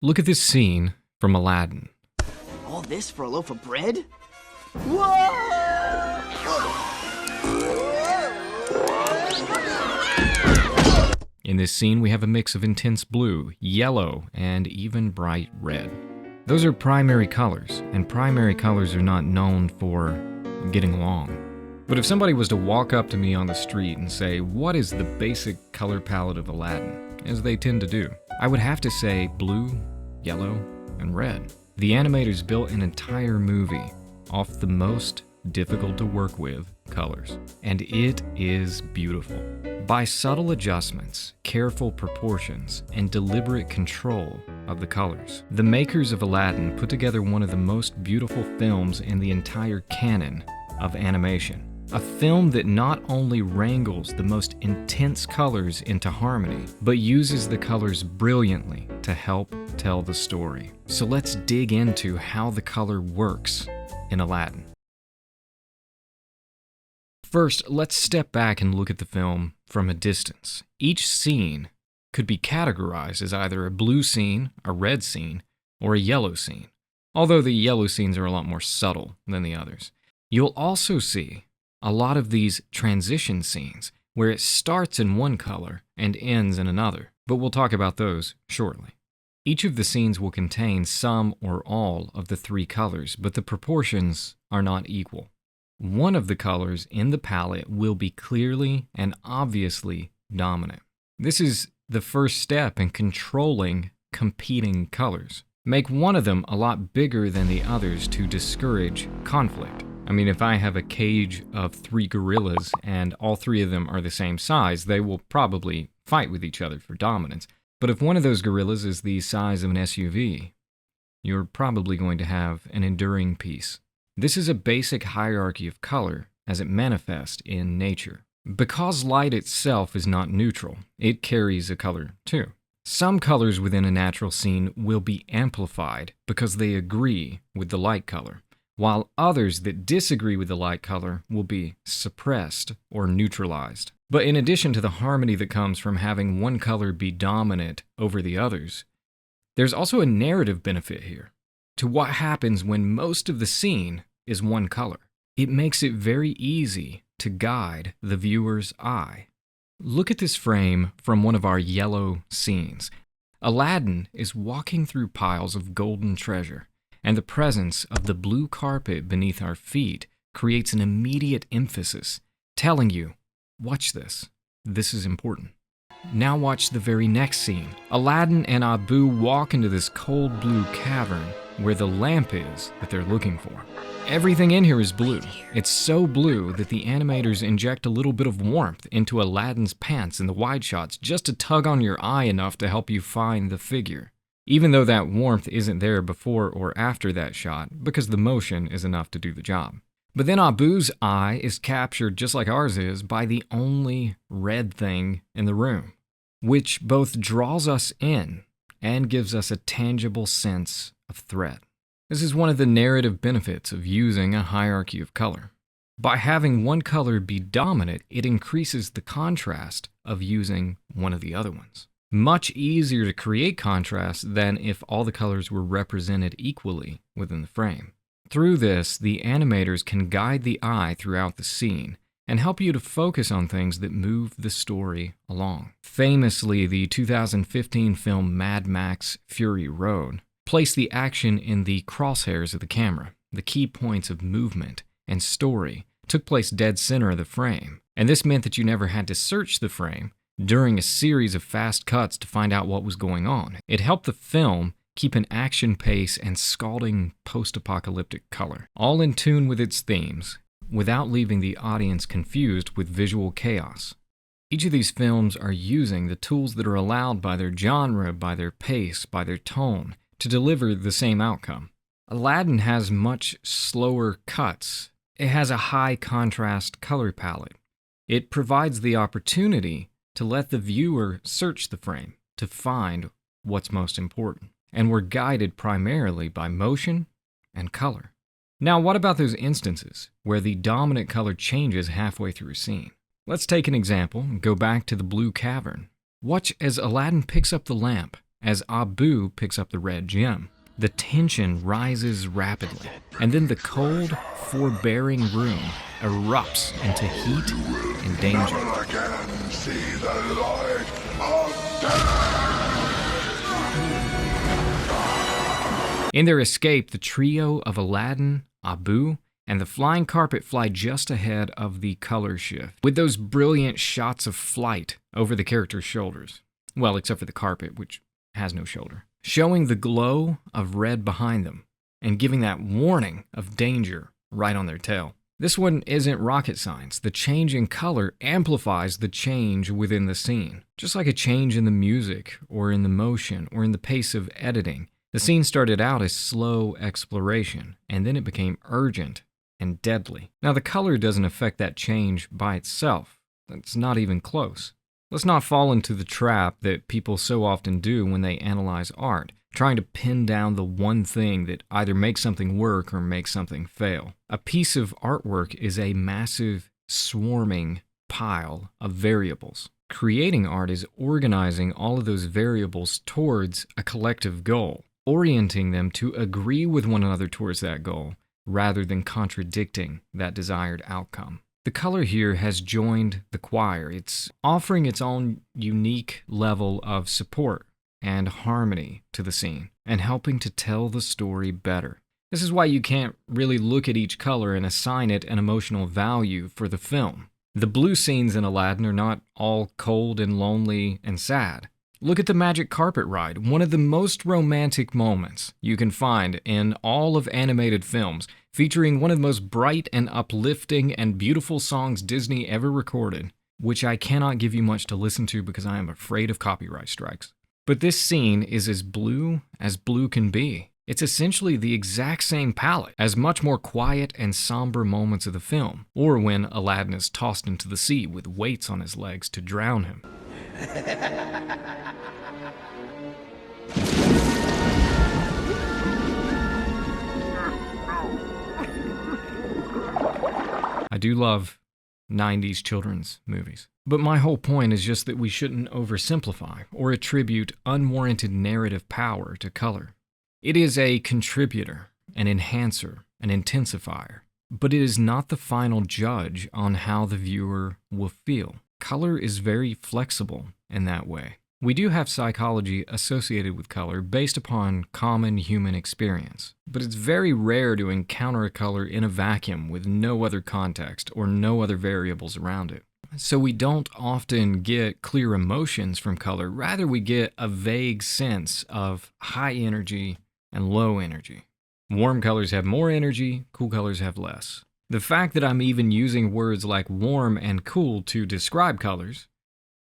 Look at this scene from Aladdin. All this for a loaf of bread? Whoa! In this scene, we have a mix of intense blue, yellow, and even bright red. Those are primary colors, and primary colors are not known for getting along. But if somebody was to walk up to me on the street and say, "What is the basic color palette of Aladdin?" as they tend to do, I would have to say blue, yellow, and red. The animators built an entire movie off the most difficult to work with colors, and it is beautiful. By subtle adjustments, careful proportions, and deliberate control of the colors, the makers of Aladdin put together one of the most beautiful films in the entire canon of animation. A film that not only wrangles the most intense colors into harmony, but uses the colors brilliantly to help tell the story. So let's dig into how the color works in Aladdin. First, let's step back and look at the film from a distance. Each scene could be categorized as either a blue scene, a red scene, or a yellow scene, although the yellow scenes are a lot more subtle than the others. You'll also see a lot of these transition scenes where it starts in one color and ends in another, but we'll talk about those shortly. Each of the scenes will contain some or all of the three colors, but the proportions are not equal. One of the colors in the palette will be clearly and obviously dominant. This is the first step in controlling competing colors. Make one of them a lot bigger than the others to discourage conflict. I mean, if I have a cage of 3 gorillas and all 3 of them are the same size, they will probably fight with each other for dominance. But if one of those gorillas is the size of an SUV, you're probably going to have an enduring peace. This is a basic hierarchy of color as it manifests in nature. Because light itself is not neutral, it carries a color too. Some colors within a natural scene will be amplified because they agree with the light color, while others that disagree with the light color will be suppressed or neutralized. But in addition to the harmony that comes from having one color be dominant over the others, there's also a narrative benefit here to what happens when most of the scene is one color. It makes it very easy to guide the viewer's eye. Look at this frame from one of our yellow scenes. Aladdin is walking through piles of golden treasure, and the presence of the blue carpet beneath our feet creates an immediate emphasis, telling you, watch this, this is important. Now watch the very next scene. Aladdin and Abu walk into this cold blue cavern where the lamp is that they're looking for. Everything in here is blue. It's so blue that the animators inject a little bit of warmth into Aladdin's pants in the wide shots just to tug on your eye enough to help you find the figure. Even though that warmth isn't there before or after that shot, because the motion is enough to do the job. But then Abu's eye is captured, just like ours is, by the only red thing in the room, which both draws us in and gives us a tangible sense of threat. This is one of the narrative benefits of using a hierarchy of color. By having one color be dominant, it increases the contrast of using one of the other ones. Much easier to create contrast than if all the colors were represented equally within the frame. Through this, the animators can guide the eye throughout the scene and help you to focus on things that move the story along. Famously, the 2015 film Mad Max: Fury Road placed the action in the crosshairs of the camera. The key points of movement and story took place dead center of the frame, and this meant that you never had to search the frame during a series of fast cuts to find out what was going on. It helped the film keep an action pace and scalding post-apocalyptic color, all in tune with its themes, without leaving the audience confused with visual chaos. Each of these films are using the tools that are allowed by their genre, by their pace, by their tone, to deliver the same outcome. Aladdin has much slower cuts. It has a high contrast color palette. It provides the opportunity to let the viewer search the frame to find what's most important. And we're guided primarily by motion and color. Now, what about those instances where the dominant color changes halfway through a scene? Let's take an example and go back to the blue cavern. Watch as Aladdin picks up the lamp as Abu picks up the red gem. The tension rises rapidly, and then the cold, forbearing room erupts into heat and danger. Never again see the light of day! In their escape, the trio of Aladdin, Abu, and the flying carpet fly just ahead of the color shift, with those brilliant shots of flight over the characters' shoulders. Well, except for the carpet, which has no shoulder. Showing the glow of red behind them, and giving that warning of danger right on their tail. This one isn't rocket science. The change in color amplifies the change within the scene. Just like a change in the music, or in the motion, or in the pace of editing. The scene started out as slow exploration, and then it became urgent and deadly. Now, the color doesn't affect that change by itself. It's not even close. Let's not fall into the trap that people so often do when they analyze art, trying to pin down the one thing that either makes something work or makes something fail. A piece of artwork is a massive, swarming pile of variables. Creating art is organizing all of those variables towards a collective goal, orienting them to agree with one another towards that goal, rather than contradicting that desired outcome. The color here has joined the choir. It's offering its own unique level of support and harmony to the scene, and helping to tell the story better. This is why you can't really look at each color and assign it an emotional value for the film. The blue scenes in Aladdin are not all cold and lonely and sad. Look at the magic carpet ride, one of the most romantic moments you can find in all of animated films, featuring one of the most bright and uplifting and beautiful songs Disney ever recorded, which I cannot give you much to listen to because I am afraid of copyright strikes. But this scene is as blue can be. It's essentially the exact same palette as much more quiet and somber moments of the film, or when Aladdin is tossed into the sea with weights on his legs to drown him. I do love 90s children's movies. But my whole point is just that we shouldn't oversimplify or attribute unwarranted narrative power to color. It is a contributor, an enhancer, an intensifier, but it is not the final judge on how the viewer will feel. Color is very flexible in that way. We do have psychology associated with color based upon common human experience, but it's very rare to encounter a color in a vacuum with no other context or no other variables around it. So we don't often get clear emotions from color, rather we get a vague sense of high energy and low energy. Warm colors have more energy, cool colors have less. The fact that I'm even using words like warm and cool to describe colors,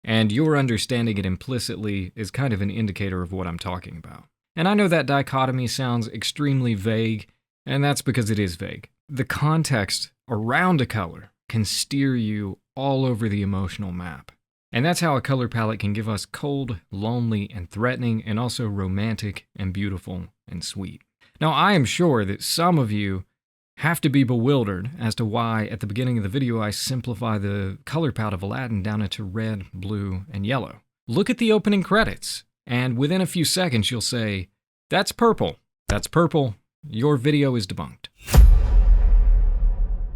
and you're understanding it implicitly, is kind of an indicator of what I'm talking about. And I know that dichotomy sounds extremely vague, and that's because it is vague. The context around a color can steer you all over the emotional map. And that's how a color palette can give us cold, lonely, and threatening, and also romantic and beautiful and sweet. Now, I am sure that some of you have to be bewildered as to why at the beginning of the video I simplify the color palette of Aladdin down into red, blue, and yellow. Look at the opening credits, and within a few seconds you'll say, "That's purple. That's purple. Your video is debunked."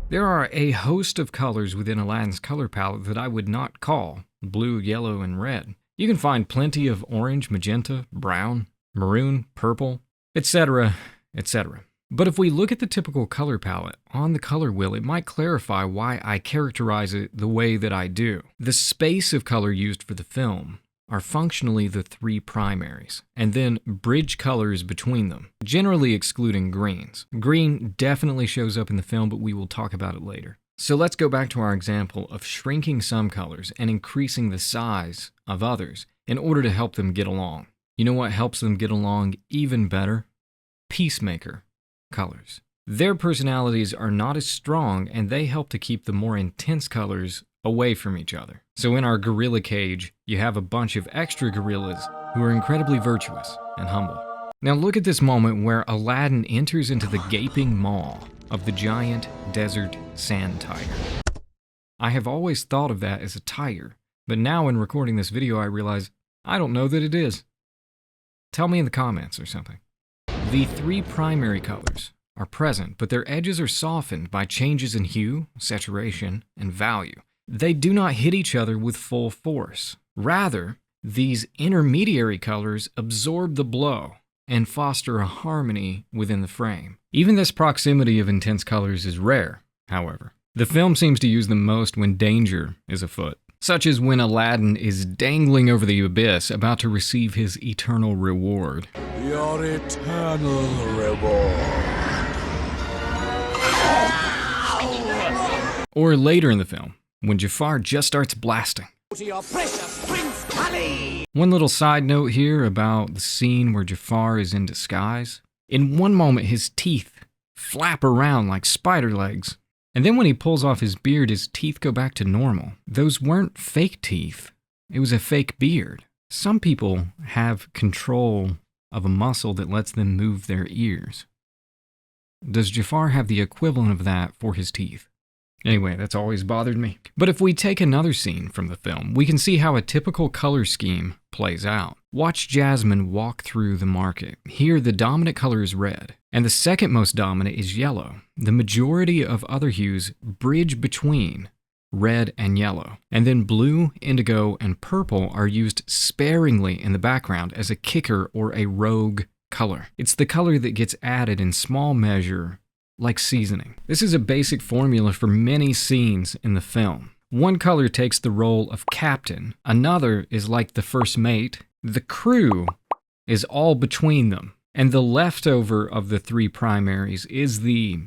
There are a host of colors within Aladdin's color palette that I would not call blue, yellow, and red. You can find plenty of orange, magenta, brown, maroon, purple, etc., etc. But if we look at the typical color palette on the color wheel, it might clarify why I characterize it the way that I do. The space of color used for the film are functionally the three primaries, and then bridge colors between them, generally excluding greens. Green definitely shows up in the film, but we will talk about it later. So let's go back to our example of shrinking some colors and increasing the size of others in order to help them get along. You know what helps them get along even better? Peacemaker Colors. Their personalities are not as strong, and they help to keep the more intense colors away from each other. So in our gorilla cage, you have a bunch of extra gorillas who are incredibly virtuous and humble. Now look at this moment where Aladdin enters into the gaping maw of the giant desert sand tiger. I have always thought of that as a tiger, but now in recording this video I realize I don't know that it is. Tell me in the comments or something. The three primary colors are present, but their edges are softened by changes in hue, saturation, and value. They do not hit each other with full force. Rather, these intermediary colors absorb the blow and foster a harmony within the frame. Even this proximity of intense colors is rare, however. The film seems to use them most when danger is afoot, such as when Aladdin is dangling over the abyss about to receive his eternal reward. Your eternal reward. Or later in the film, when Jafar just starts blasting. To your precious Prince Ali! One little side note here about the scene where Jafar is in disguise. In one moment, his teeth flap around like spider legs. And then when he pulls off his beard, his teeth go back to normal. Those weren't fake teeth. It was a fake beard. Some people have control of a muscle that lets them move their ears. Does Jafar have the equivalent of that for his teeth? Anyway, that's always bothered me. But if we take another scene from the film, we can see how a typical color scheme plays out. Watch Jasmine walk through the market. Here, the dominant color is red, and the second most dominant is yellow. The majority of other hues bridge between red and yellow. And then blue, indigo, and purple are used sparingly in the background as a kicker or a rogue color. It's the color that gets added in small measure, like seasoning. This is a basic formula for many scenes in the film. One color takes the role of captain, another is like the first mate, the crew is all between them, and the leftover of the three primaries is the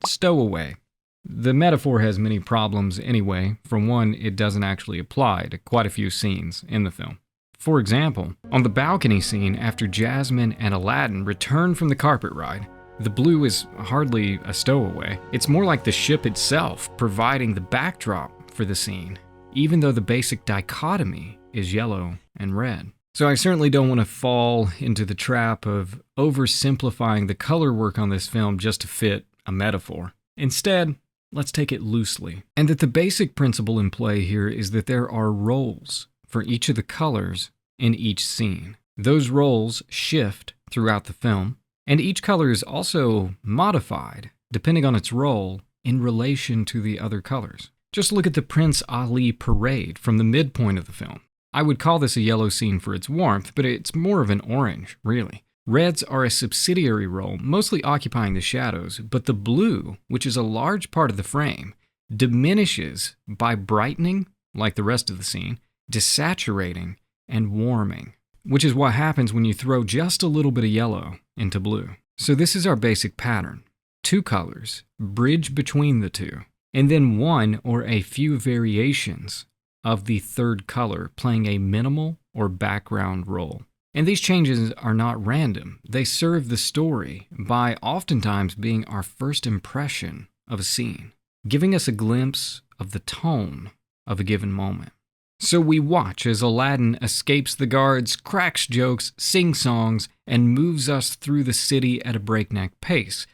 stowaway. The metaphor has many problems anyway. For one, it doesn't actually apply to quite a few scenes in the film. For example, on the balcony scene after Jasmine and Aladdin return from the carpet ride, the blue is hardly a stowaway. It's more like the ship itself providing the backdrop for the scene, even though the basic dichotomy is yellow and red. So I certainly don't want to fall into the trap of oversimplifying the color work on this film just to fit a metaphor. Instead, let's take it loosely. And that the basic principle in play here is that there are roles for each of the colors in each scene. Those roles shift throughout the film, and each color is also modified, depending on its role, in relation to the other colors. Just look at the Prince Ali parade from the midpoint of the film. I would call this a yellow scene for its warmth, but it's more of an orange, really. Reds are a subsidiary role, mostly occupying the shadows, but the blue, which is a large part of the frame, diminishes by brightening, like the rest of the scene, desaturating, and warming, which is what happens when you throw just a little bit of yellow into blue. So this is our basic pattern. Two colors, bridge between the two, and then one or a few variations of the third color playing a minimal or background role. And these changes are not random. They serve the story by oftentimes being our first impression of a scene, giving us a glimpse of the tone of a given moment. So we watch as Aladdin escapes the guards, cracks jokes, sings songs, and moves us through the city at a breakneck pace.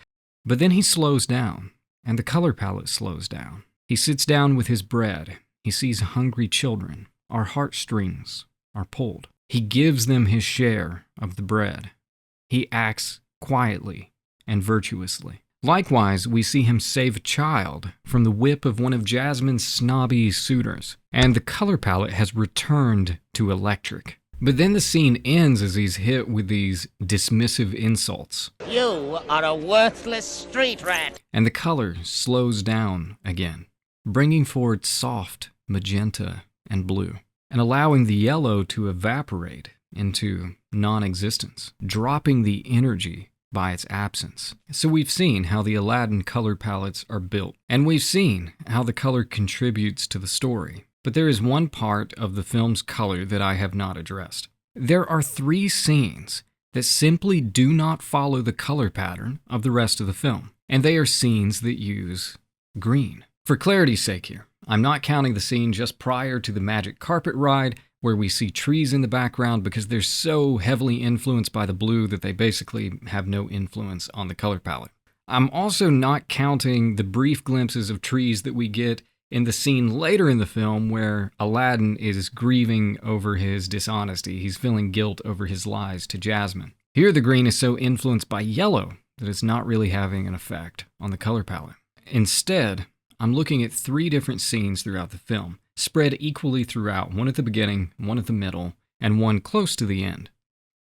But then he slows down, and the color palette slows down. He sits down with his bread. He sees hungry children. Our heartstrings are pulled. He gives them his share of the bread. He acts quietly and virtuously. Likewise, we see him save a child from the whip of one of Jasmine's snobby suitors, and the color palette has returned to electric. But then the scene ends as he's hit with these dismissive insults. You are a worthless street rat. And the color slows down again, bringing forward soft magenta and blue, and allowing the yellow to evaporate into non-existence, dropping the energy by its absence. So we've seen how the Aladdin color palettes are built, and we've seen how the color contributes to the story. But there is one part of the film's color that I have not addressed. There are 3 scenes that simply do not follow the color pattern of the rest of the film, and they are scenes that use green. For clarity's sake here, I'm not counting the scene just prior to the magic carpet ride where we see trees in the background because they're so heavily influenced by the blue that they basically have no influence on the color palette. I'm also not counting the brief glimpses of trees that we get in the scene later in the film where Aladdin is grieving over his dishonesty. He's feeling guilt over his lies to Jasmine. Here, the green is so influenced by yellow that it's not really having an effect on the color palette. Instead, I'm looking at 3 different scenes throughout the film, spread equally throughout, one at the beginning, one at the middle, and one close to the end,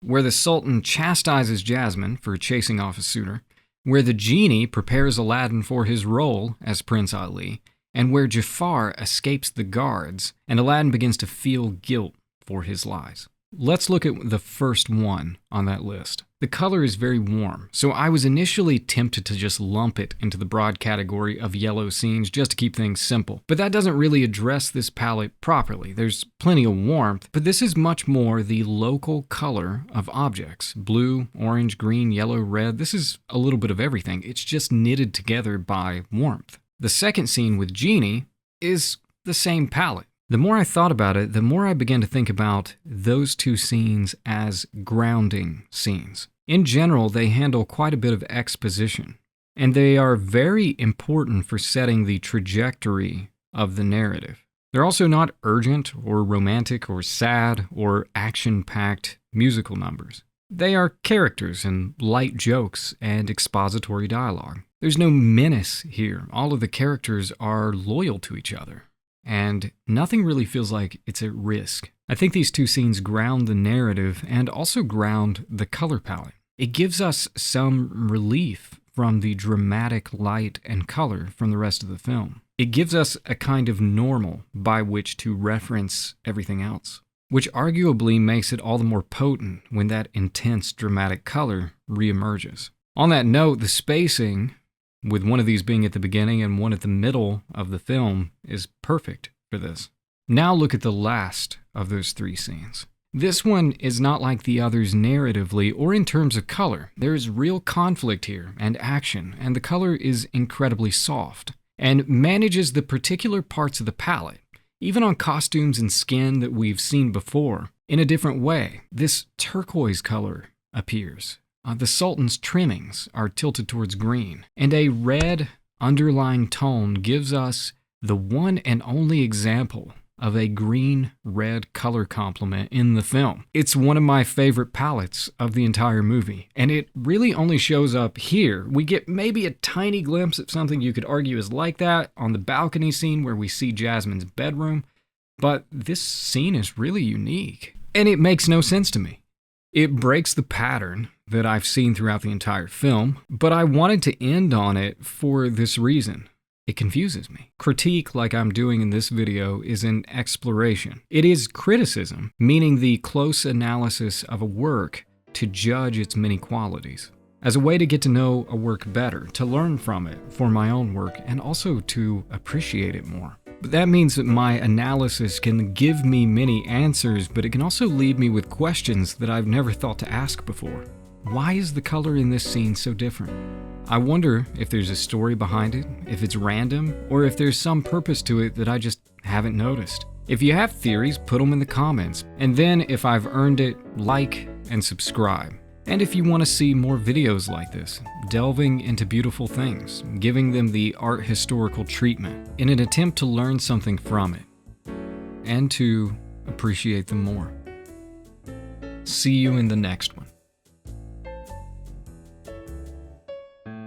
where the Sultan chastises Jasmine for chasing off a suitor, where the genie prepares Aladdin for his role as Prince Ali, and where Jafar escapes the guards, and Aladdin begins to feel guilt for his lies. Let's look at the first one on that list. The color is very warm, so I was initially tempted to just lump it into the broad category of yellow scenes just to keep things simple. But that doesn't really address this palette properly. There's plenty of warmth, but this is much more the local color of objects. Blue, orange, green, yellow, red. This is a little bit of everything. It's just knitted together by warmth. The second scene with Genie is the same palette. The more I thought about it, the more I began to think about those 2 scenes as grounding scenes. In general, they handle quite a bit of exposition, and they are very important for setting the trajectory of the narrative. They're also not urgent or romantic or sad or action-packed musical numbers. They are characters and light jokes and expository dialogue. There's no menace here. All of the characters are loyal to each other, and nothing really feels like it's at risk. I think these 2 scenes ground the narrative and also ground the color palette. It gives us some relief from the dramatic light and color from the rest of the film. It gives us a kind of normal by which to reference everything else, which arguably makes it all the more potent when that intense dramatic color reemerges. On that note, the spacing, with one of these being at the beginning and one at the middle of the film, is perfect for this. Now look at the last of those 3 scenes. This one is not like the others narratively or in terms of color. There is real conflict here and action, and the color is incredibly soft and manages the particular parts of the palette, even on costumes and skin that we've seen before, in a different way. This turquoise color appears. The Sultan's trimmings are tilted towards green, and a red underlying tone gives us the one and only example of a green-red color complement in the film. It's one of my favorite palettes of the entire movie, and it really only shows up here. We get maybe a tiny glimpse at something you could argue is like that on the balcony scene where we see Jasmine's bedroom, but this scene is really unique, and it makes no sense to me. It breaks the pattern that I've seen throughout the entire film, but I wanted to end on it for this reason. It confuses me. Critique, like I'm doing in this video, is an exploration. It is criticism, meaning the close analysis of a work to judge its many qualities, as a way to get to know a work better, to learn from it for my own work, and also to appreciate it more. But that means that my analysis can give me many answers, but it can also leave me with questions that I've never thought to ask before. Why is the color in this scene so different? I wonder if there's a story behind it, if it's random, or if there's some purpose to it that I just haven't noticed. If you have theories, put them in the comments. And then, if I've earned it, like and subscribe. And if you want to see more videos like this, delving into beautiful things, giving them the art historical treatment, in an attempt to learn something from it, and to appreciate them more. See you in the next one.